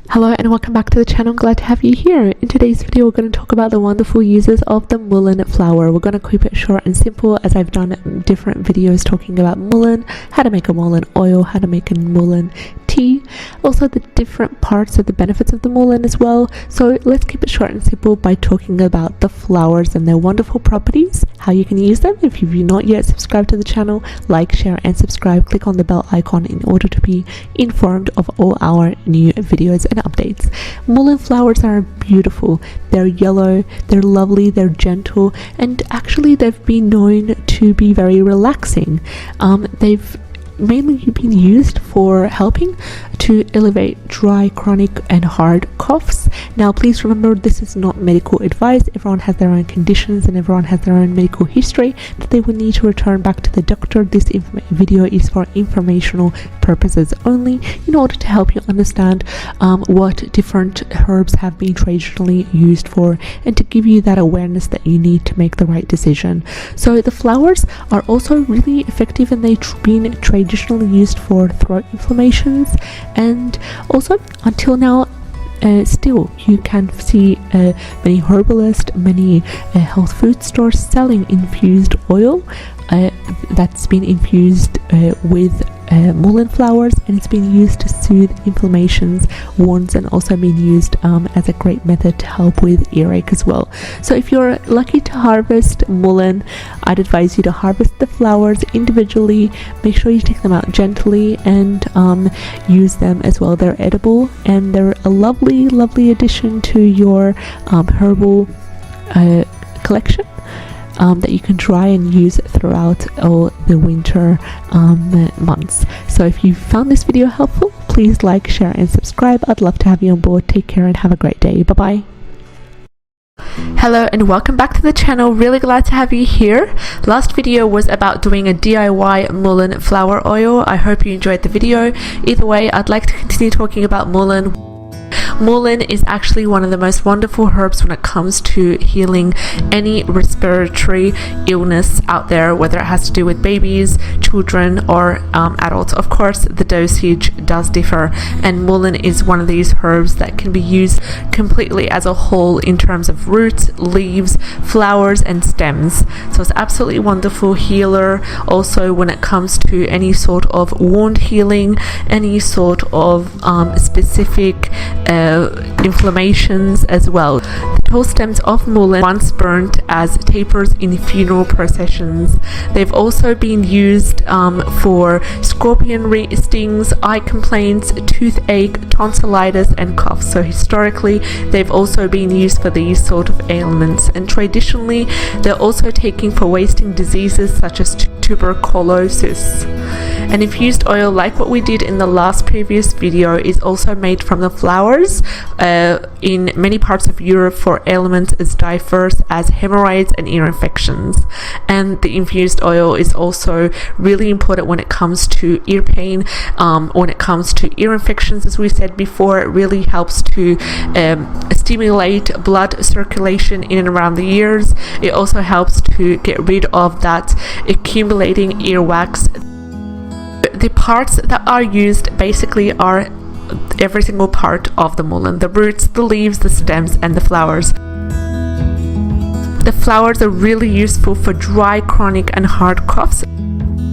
Hello and welcome back to the channel. Glad to have you here. In today's video we're going to talk about the wonderful uses of the mullein flower. We're going to keep it short and simple, as I've done different videos talking about mullein, how to make a mullein oil, how to make a mullein tea, also the different parts of the benefits of the mullein as well. So let's keep it short and simple by talking about the flowers and their wonderful properties, how you can use them. If you've not yet subscribed to the channel, like, share and subscribe. Click on the bell icon in order to be informed of all our new videos and updates. Mullein flowers are beautiful. They're yellow, they're lovely, they're gentle, and actually they've been known to be very relaxing. They've mainly been used for helping to elevate dry, chronic and hard coughs. Now please remember, this is not medical advice. Everyone has their own conditions and everyone has their own medical history that they will need to return back to the doctor. This video is for informational purposes only, in order to help you understand what different herbs have been traditionally used for, and to give you that awareness that you need to make the right decision. So the flowers are also really effective, and they've been traditionally used for throat inflammations, and also until now still you can see many herbalists, many health food stores selling infused oil that's been infused with mullein flowers, and it's been used to soothe inflammations, wounds, and also been used as a great method to help with earache as well. So if you're lucky to harvest mullein, I'd advise you to harvest the flowers individually. Make sure you take them out gently and use them as well. They're edible and they're a lovely addition to your herbal collection that you can try and use throughout all the winter months. So if you found this video helpful, please like, share and subscribe. I'd love to have you on board. Take care and have a great day. Bye bye. Hello and welcome back to the channel. Really glad to have you here. Last video was about doing a DIY mullein flower oil. I hope you enjoyed the video. Either way, I'd like to continue talking about mullein. Mullein is actually one of the most wonderful herbs when it comes to healing any respiratory illness out there, whether it has to do with babies, children or adults. Of course, the dosage does differ, and mullein is one of these herbs that can be used completely as a whole in terms of roots, leaves, flowers and stems. So it's absolutely wonderful healer. Also when it comes to any sort of wound healing, any sort of specific inflammations as well. The tall stems of mullein once burnt as tapers in funeral processions. They've also been used for scorpion stings, eye complaints, toothache, tonsillitis and coughs. So historically they've also been used for these sort of ailments, and traditionally they're also taken for wasting diseases such as tuberculosis. An infused oil, like what we did in the last previous video, is also made from the flowers in many parts of Europe for ailments as diverse as hemorrhoids and ear infections. And the infused oil is also really important when it comes to ear pain, when it comes to ear infections. As we said before, it really helps to stimulate blood circulation in and around the ears. It also helps to get rid of that accumulating earwax. The parts that are used basically are every single part of the mullein: the roots, the leaves, the stems and the flowers. The flowers are really useful for dry, chronic and hard coughs.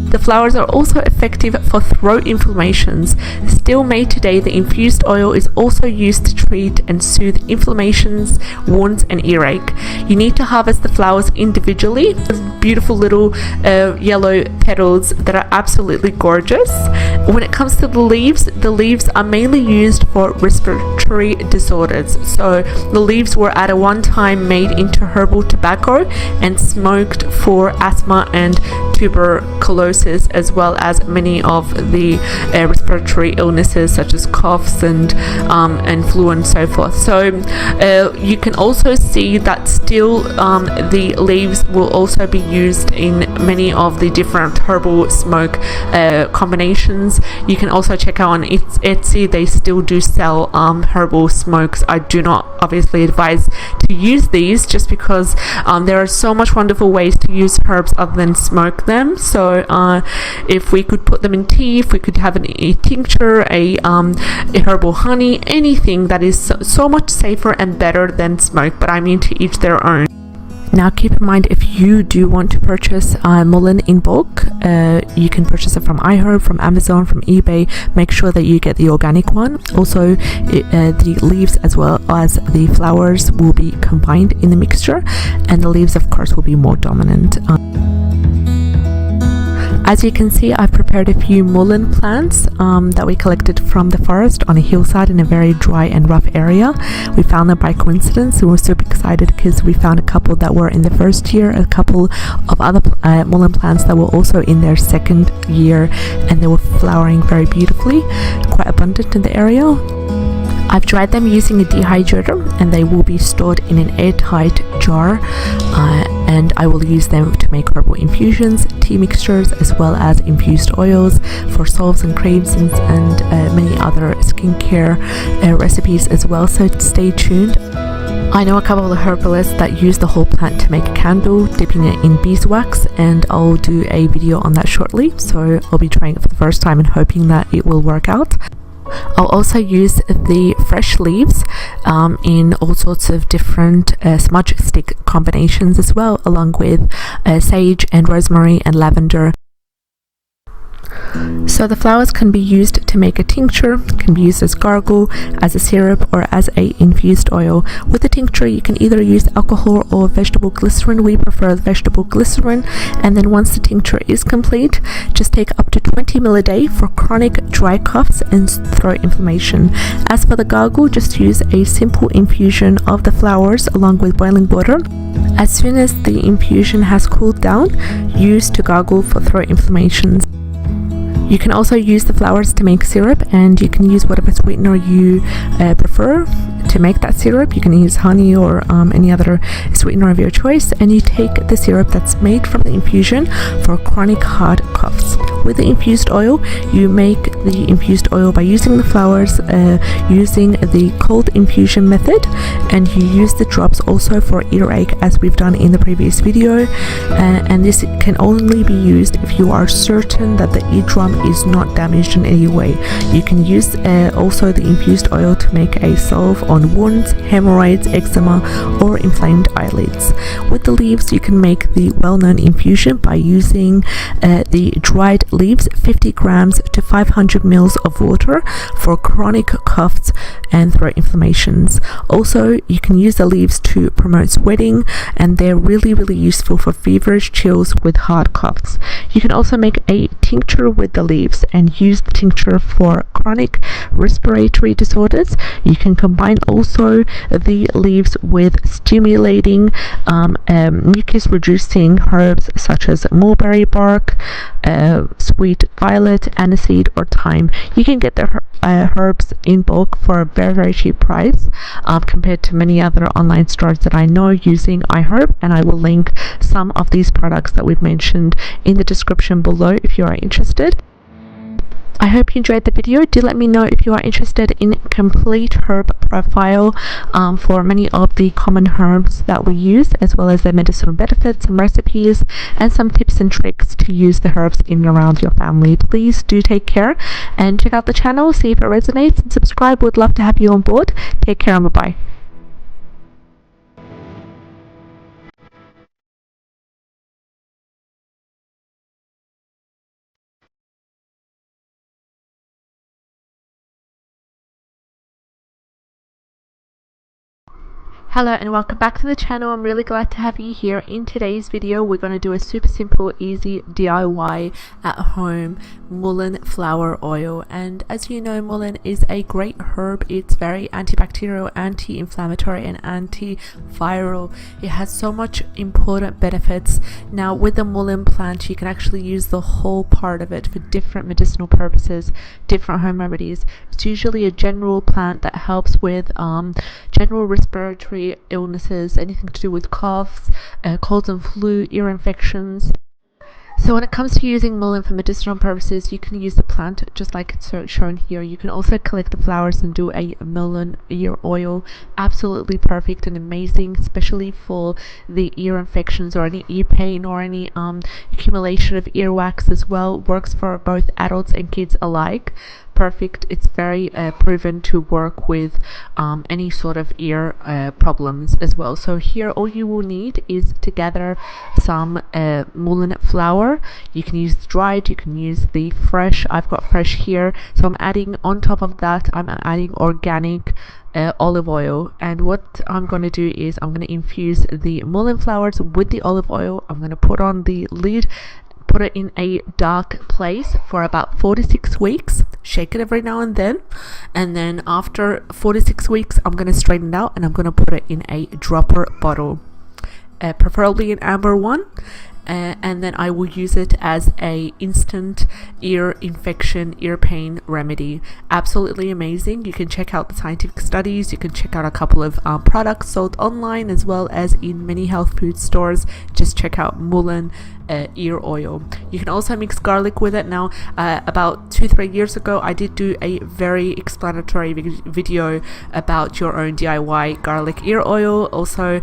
The flowers are also effective for throat inflammations. Still made today, the infused oil is also used to treat and soothe inflammations, wounds and earache. You need to harvest the flowers individually. Beautiful little yellow petals that are absolutely gorgeous. When it comes to the leaves are mainly used for respiratory disorders. So the leaves were at one time made into herbal tobacco and smoked for asthma and tuberculosis, as well as many of the respiratory illnesses such as coughs and flu and so forth. So you can also see that still the leaves will also be used in many of the different herbal smoke combinations. You can also check out on Etsy, they still do sell herbal smokes. I do not obviously advise to use these, just because there are so much wonderful ways to use herbs other than smoke them. So if we could put them in tea, if we could have a tincture, a herbal honey, anything that is so much safer and better than smoke, but I mean, to each their own. Now keep in mind, if you do want to purchase mullein in bulk, you can purchase it from iHerb, from Amazon, from eBay. Make sure that you get the organic one. Also, the leaves as well as the flowers will be combined in the mixture, and the leaves of course will be more dominant. As you can see, I've prepared a few mullein plants that we collected from the forest on a hillside in a very dry and rough area. We found them by coincidence, and we're super excited because we found a couple that were in the first year, a couple of other mullein plants that were also in their second year, and they were flowering very beautifully, quite abundant in the area. I've dried them using a dehydrator, and they will be stored in an airtight jar, and I will use them to make herbal infusions, tea mixtures, as well as infused oils for salves and creams and many other skincare recipes as well, so stay tuned. I know a couple of the herbalists that use the whole plant to make a candle, dipping it in beeswax, and I'll do a video on that shortly, so I'll be trying it for the first time and hoping that it will work out. I'll also use the fresh leaves in all sorts of different smudge stick combinations as well, along with sage and rosemary and lavender. So the flowers can be used to make a tincture, can be used as gargle, as a syrup, or as a infused oil. With the tincture, you can either use alcohol or vegetable glycerin. We prefer vegetable glycerin, and then once the tincture is complete, just take up to 20 ml a day for chronic dry coughs and throat inflammation. As for the gargle, just use a simple infusion of the flowers along with boiling water. As soon as the infusion has cooled down, use to gargle for throat inflammations. You can also use the flowers to make syrup, and you can use whatever sweetener you prefer to make that syrup. You can use honey or any other sweetener of your choice, and you take the syrup that's made from the infusion for chronic hard coughs. With the infused oil, you make the infused oil by using the flowers, using the cold infusion method, and you use the drops also for earache, as we've done in the previous video, and this can only be used if you are certain that the eardrum is not damaged in any way. You can use also the infused oil to make a salve on wounds, hemorrhoids, eczema, or inflamed eyelids. With the leaves, you can make the well-known infusion by using the dried leaves, 50 grams to 500 ml of water for chronic coughs and throat inflammations. Also, you can use the leaves to promote sweating, and they're really useful for fevers, chills with hard coughs. You can also make a tincture with the leaves and use the tincture for chronic respiratory disorders. You can combine also the leaves with stimulating mucus reducing herbs such as mulberry bark, sweet violet, aniseed, or thyme. You can get the herbs in bulk for a very cheap price compared to many other online stores that I know using iHerb, and I will link some of these products that we've mentioned in the description below if you are interested. I hope you enjoyed the video. Do let me know if you are interested in complete herb profile for many of the common herbs that we use, as well as their medicinal benefits, some recipes, and some tips and tricks to use the herbs in and around your family. Please do take care and check out the channel, see if it resonates, and subscribe. Would love to have you on board. Take care and bye-bye. Hello and welcome back to the channel. I'm really glad to have you here. In today's video, we're going to do a super simple, easy DIY at home mullein flower oil. And as you know, mullein is a great herb. It's very antibacterial, anti-inflammatory, and antiviral. It has so much important benefits. Now with the mullein plant, you can actually use the whole part of it for different medicinal purposes, different home remedies. It's usually a general plant that helps with general respiratory illnesses, anything to do with coughs, colds and flu, ear infections. So when it comes to using mullein for medicinal purposes, you can use the plant just like it's shown here. You can also collect the flowers and do a mullein ear oil. Absolutely perfect and amazing, especially for the ear infections or any ear pain or any accumulation of earwax as well. Works for both adults and kids alike. Perfect. It's very proven to work with any sort of ear problems as well. So here all you will need is to gather some mullein flower. You can use dried, you can use the fresh. I've got fresh here, so I'm adding on top of that, I'm adding organic olive oil. And what I'm going to do is I'm going to infuse the mullein flowers with the olive oil. I'm going to put on the lid, put it in a dark place for about 4 to 6 weeks. Shake it every now and then after 4 to 6 weeks I'm going to straighten it out and I'm going to put it in a dropper bottle, preferably an amber one. And then I will use it as a instant ear infection, ear pain remedy. Absolutely amazing. You can check out the scientific studies. You can check out a couple of products sold online as well as in many health food stores. Just check out mullein ear oil. You can also mix garlic with it. Now about 2-3 years ago I did do a very explanatory video about your own DIY garlic ear oil, also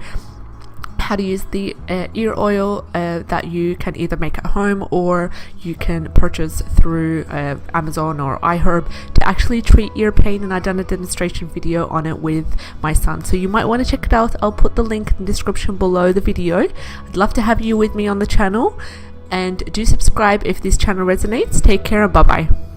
how to use the ear oil that you can either make at home or you can purchase through Amazon or iHerb to actually treat ear pain, and I've done a demonstration video on it with my son, so you might want to check it out. I'll put the link in the description below the video. I'd love to have you with me on the channel, and do subscribe if this channel resonates. Take care and bye bye.